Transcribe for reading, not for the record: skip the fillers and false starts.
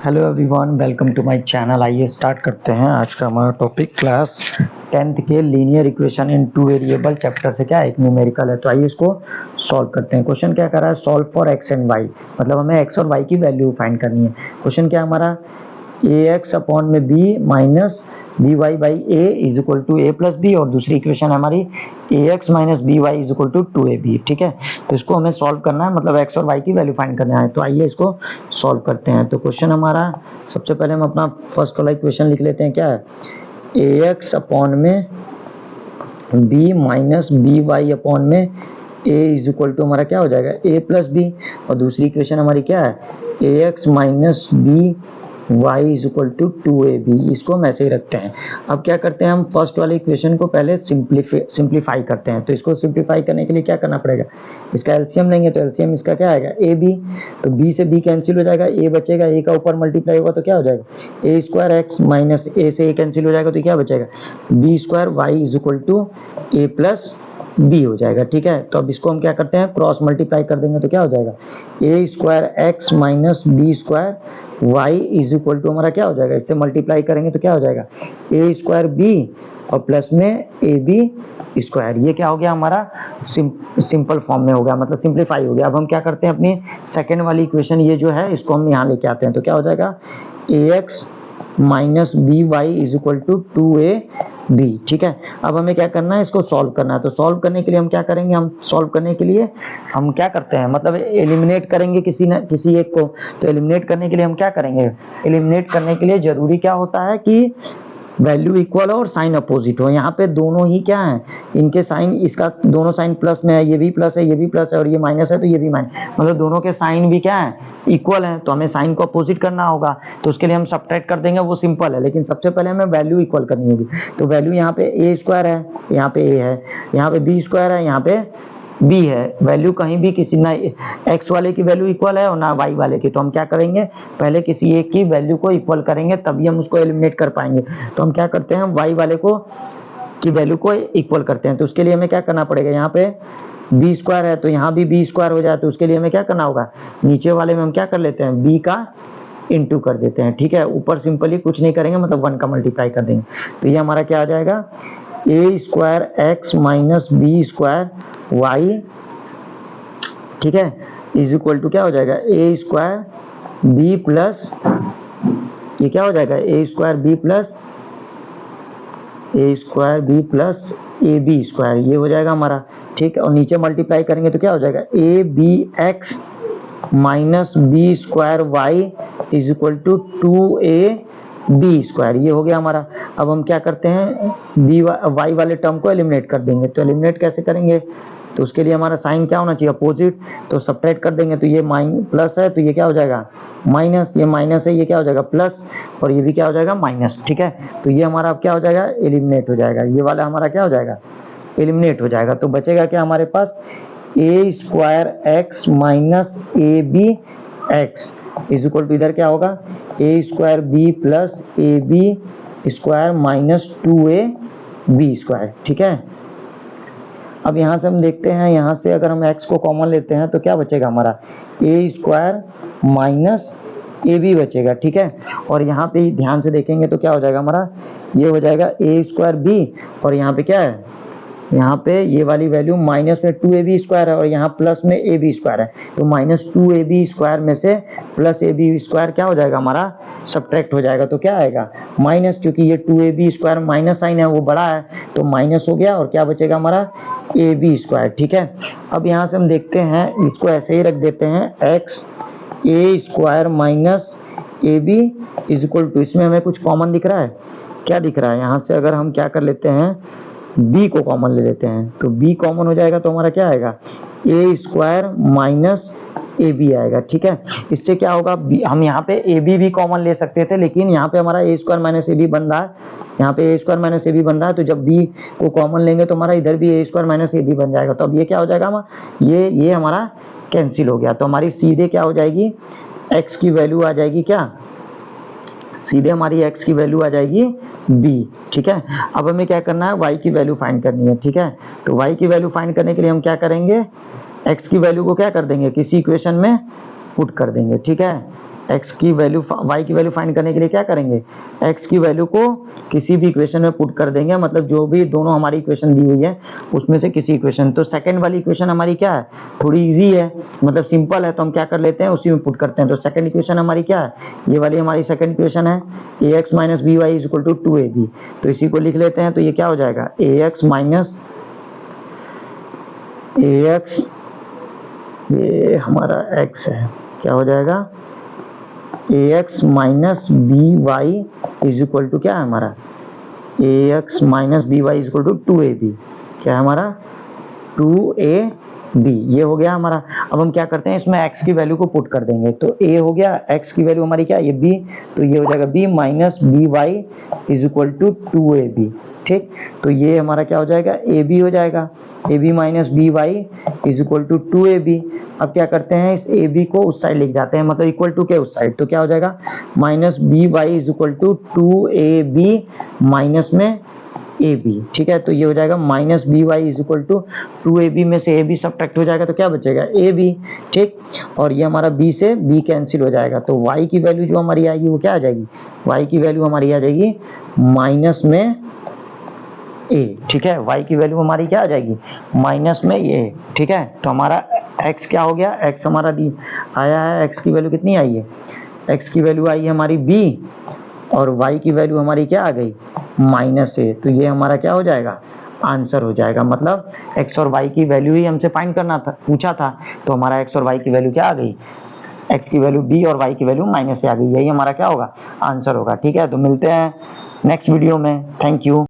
Hello everyone, welcome to my channel. आइए start करते हैं आज का हमारा टॉपिक। क्लास 10th के linear equation in two variable chapter से क्या एक न्यूमेरिकल है। तो आइए इसको सॉल्व करते हैं। क्वेश्चन क्या कर रहा है, solve for x and y, मतलब हमें एक्स और वाई की वैल्यू फाइंड करनी है। क्वेश्चन क्या हमारा, ए एक्स अपॉन में B minus B Y by A is equal to A plus B, और दूसरी इक्वेशन हमारी A X minus B Y is equal to two A B. ठीक है, तो इसको हमें सॉल्व करना है, मतलब एक्स और वाई की वैल्यू फाइंड करना है। तो आइए इसको सॉल्व करते हैं। तो क्वेश्चन हमारा, सबसे पहले हम अपना फर्स्ट वाला इक्वेशन लिख लेते हैं। क्या है, ए एक्स अपॉन में B minus B y upon में ए इज इक्वल टू हमारा क्या हो जाएगा, ए प्लस बी, और दूसरी इक्वेशन हमारी क्या है, ए X minus B Y is equal to two A B. इसको हम ऐसे ही रखते हैं। अब क्या करते हैं, हम फर्स्ट वाले इक्वेशन को पहले सिंप्लीफाई करते हैं। तो इसको सिंप्लीफाई करने के लिए क्या करना पड़ेगा, इसका एलसीएम लेंगे। तो एलसीएम इसका क्या आएगा, ए बी, तो बी से बी कैंसिल हो जाएगा, ए बचेगा, ए का ऊपर मल्टीप्लाई होगा तो क्या हो जाएगा, ए स्क्वायर एक्स माइनस ए से ए कैंसिल हो जाएगा तो क्या बचेगा, b square Y is equal to A plus b हो जाएगा। ठीक है, तो अब इसको हम क्या करते हैं, क्रॉस मल्टीप्लाई कर देंगे तो क्या हो जाएगा, ए square x minus B square Y is equal to हमारा क्या हो जाएगा, इससे मल्टीप्लाई करेंगे तो क्या हो जाएगा, ए स्क्वायर बी और प्लस में ए बी स्क्वायर। ये क्या हो गया हमारा, सिंपल फॉर्म में हो गया, मतलब सिंप्लीफाई हो गया। अब हम क्या करते हैं, अपनी सेकेंड वाली इक्वेशन ये जो है इसको हम यहाँ लेके आते हैं। तो क्या हो जाएगा, A X minus B Y is equal to two A B. ठीक है, अब हमें क्या करना है, इसको सॉल्व करना है। तो सॉल्व करने के लिए हम क्या करेंगे, हम सॉल्व करने के लिए हम क्या करते हैं, मतलब एलिमिनेट करेंगे किसी न किसी एक को। तो एलिमिनेट करने के लिए हम क्या करेंगे, एलिमिनेट करने के लिए जरूरी क्या होता है कि वैल्यू इक्वल हो और साइन अपोजिट हो। यहाँ पे दोनों ही क्या है, इनके साइन, इसका दोनों साइन प्लस में है, ये भी प्लस है, ये भी प्लस है, और ये माइनस है तो ये भी माइनस, मतलब दोनों के साइन भी क्या है, इक्वल है। तो हमें साइन को अपोजिट करना होगा, तो उसके लिए हम सब्ट्रैक्ट कर देंगे, वो सिंपल है। लेकिन सबसे पहले हमें वैल्यू इक्वल करनी होगी। तो वैल्यू यहाँ पे ए स्क्वायर है, यहाँ पे ए है, यहाँ पे बी स्क्वायर है, यहाँ पे बी है। वैल्यू कहीं भी किसी ना एक्स वाले की वैल्यू इक्वल है और ना वाई वाले की। तो हम क्या करेंगे, पहले किसी एक की वैल्यू को इक्वल करेंगे, तभी हम उसको एलिमिनेट कर पाएंगे। तो हम क्या करते हैं, वाई वाले को की वैल्यू को इक्वल करते हैं। तो उसके लिए हमें क्या करना पड़ेगा, यहाँ पे बी स्क्वायर है तो यहाँ भी बी स्क्वायर हो जाए। तो उसके लिए हमें क्या करना होगा, नीचे वाले में हम क्या कर लेते हैं, बी का इंटू कर देते हैं। ठीक है, ऊपर सिंपली कुछ नहीं करेंगे, मतलब 1 का मल्टीप्लाई कर देंगे। तो ये हमारा क्या आ जाएगा, ए square x minus B square Y, ठीक है, इज इक्वल टू क्या हो जाएगा, ए स्क्वायर बी प्लस, ये क्या हो जाएगा, ए square B plus A B square, ये हो जाएगा हमारा। ठीक है, और नीचे मल्टीप्लाई करेंगे तो क्या हो जाएगा, a B x minus B square Y is equal to two A B square, ये हो गया हमारा। अब हम क्या करते हैं, बी वाई वाले टर्म को एलिमिनेट कर देंगे। तो एलिमिनेट कैसे करेंगे, तो उसके लिए हमारा साइन क्या होना चाहिए, अपोजिट। तो सब्ट्रैक्ट कर देंगे, तो ये प्लस है तो ये क्या हो जाएगा माइनस, ये माइनस है ये क्या हो जाएगा प्लस, और ये भी क्या हो जाएगा माइनस। ठीक है, तो ये हमारा अब क्या हो जाएगा, एलिमिनेट हो जाएगा। ये वाला हमारा क्या हो जाएगा, एलिमिनेट हो जाएगा। तो बचेगा क्या हमारे पास, A square x minus A B X is equal to, इधर क्या होगा, A square B plus A B square minus two A B square. ठीक है, अब यहाँ से हम देखते हैं, यहाँ से अगर हम x को कॉमन लेते हैं तो क्या बचेगा हमारा, ए स्क्वायर माइनस ए बी बचेगा। ठीक है, और यहाँ पे ध्यान से देखेंगे तो क्या हो जाएगा हमारा, ये हो जाएगा ए स्क्वायर बी, और यहाँ पे क्या है, यहाँ पे ये वाली वैल्यू माइनस में टू ए बी स्क्वायर है, और यहाँ प्लस में ए बी स्क्वायर है। तो minus two A B square में से प्लस ए बी स्क्वायर क्या हो जाएगा हमारा, सब्ट्रैक्ट हो जाएगा। तो क्या आएगा, माइनस, क्योंकि ये two A B square minus sign है वो बड़ा है, तो माइनस हो गया, और क्या बचेगा हमारा, ए बी स्क्वायर। ठीक है, अब यहाँ से हम देखते हैं, इसको ऐसे ही रख देते हैं, x a square minus A b is equal to, इसमें हमें कुछ कॉमन दिख रहा है, क्या दिख रहा है, यहाँ से अगर हम क्या कर लेते हैं, b को कॉमन ले लेते हैं, तो b कॉमन हो जाएगा तो हमारा क्या आएगा, ए स्क्वायर माइनस ए बी आएगा। ठीक है, इससे क्या होगा, हम यहाँ पे ए बी भी कॉमन ले सकते थे, लेकिन यहाँ पे हमारा ए स्क्वायर माइनस ए बी बन रहा है, यहाँ पे ए स्क्वायर माइनस ए बी बन रहा है। तो जब b को कॉमन लेंगे तो हमारा इधर भी ए स्क्वायर माइनस ए बी बन जाएगा। तो अब ये क्या हो जाएगा, हमारा ये हमारा कैंसिल हो गया। तो हमारी सीधे क्या हो जाएगी, x की वैल्यू आ जाएगी, क्या सीधे हमारी x की वैल्यू आ जाएगी b। ठीक है, अब हमें क्या करना है, y की वैल्यू फाइंड करनी है। ठीक है, तो y की वैल्यू फाइंड करने के लिए हम क्या करेंगे, x की वैल्यू को क्या कर देंगे, किसी इक्वेशन में पुट कर देंगे। ठीक है, x की वैल्यू y की वैल्यू फाइंड करने के लिए क्या करेंगे, x की वैल्यू को किसी भी इक्वेशन में पुट कर देंगे, मतलब जो भी दोनों हमारी इक्वेशन दी हुई है उसमें से किसी इक्वेशन। तो सेकंड वाली इक्वेशन हमारी क्या है, थोड़ी इजी है, मतलब सिंपल है, तो हम क्या कर लेते हैं उसी में पुट करते हैं। तो सेकंड इक्वेशन हमारी क्या है, ये वाली हमारी सेकंड इक्वेशन है ax minus B Y is equal to 2ab। तो इसी को लिख लेते हैं, तो ये क्या हो जाएगा ax माइनस ax, ये हमारा x है, क्या हो जाएगा ax minus B Y is equal to क्या है हमारा ax minus B Y is equal to 2ab, क्या है हमारा 2ab, ये हो गया हमारा। अब हम क्या करते हैं इसमें x की वैल्यू को पुट कर देंगे। तो a हो गया, x की वैल्यू हमारी क्या है ये b, तो ये हो जाएगा b minus B Y is equal to 2ab। ठीक, तो ये हमारा क्या हो जाएगा ab हो जाएगा, ab minus B Y is equal to 2ab। अब क्या करते हैं इस ab को उस साइड लेके जाते हैं, मतलब इक्वल टू के उस साइड, तो क्या हो जाएगा minus B Y is equal to 2ab minus में AB। ठीक है, तो ये हो जाएगा minus B Y is equal to 2ab में से AB सब्ट्रैक्ट हो जाएगा, तो क्या बचेगा AB। ठीक, और ये हमारा B से B कैंसिल हो जाएगा, तो y की वैल्यू जो हमारी आएगी वो क्या आ जाएगी, y की वैल्यू हमारी आ जाएगी माइनस में a। ठीक है, y की वैल्यू हमारी क्या आ जाएगी माइनस में a। ठीक है, तो हमारा x क्या हो गया, x हमारा दी आया है, x की वैल्यू कितनी आई है, x की वैल्यू आई है हमारी b और y की वैल्यू हमारी क्या आ गई माइनस a। तो ये हमारा क्या हो जाएगा आंसर हो जाएगा, मतलब x और y की वैल्यू ही हमसे फाइंड करना था, पूछा था, तो हमारा x और y की वैल्यू क्या आ गई, x की वैल्यू b और y की वैल्यू माइनस a आ गई, यही हमारा क्या होगा आंसर होगा। ठीक है, तो मिलते हैं नेक्स्ट वीडियो में, थैंक यू।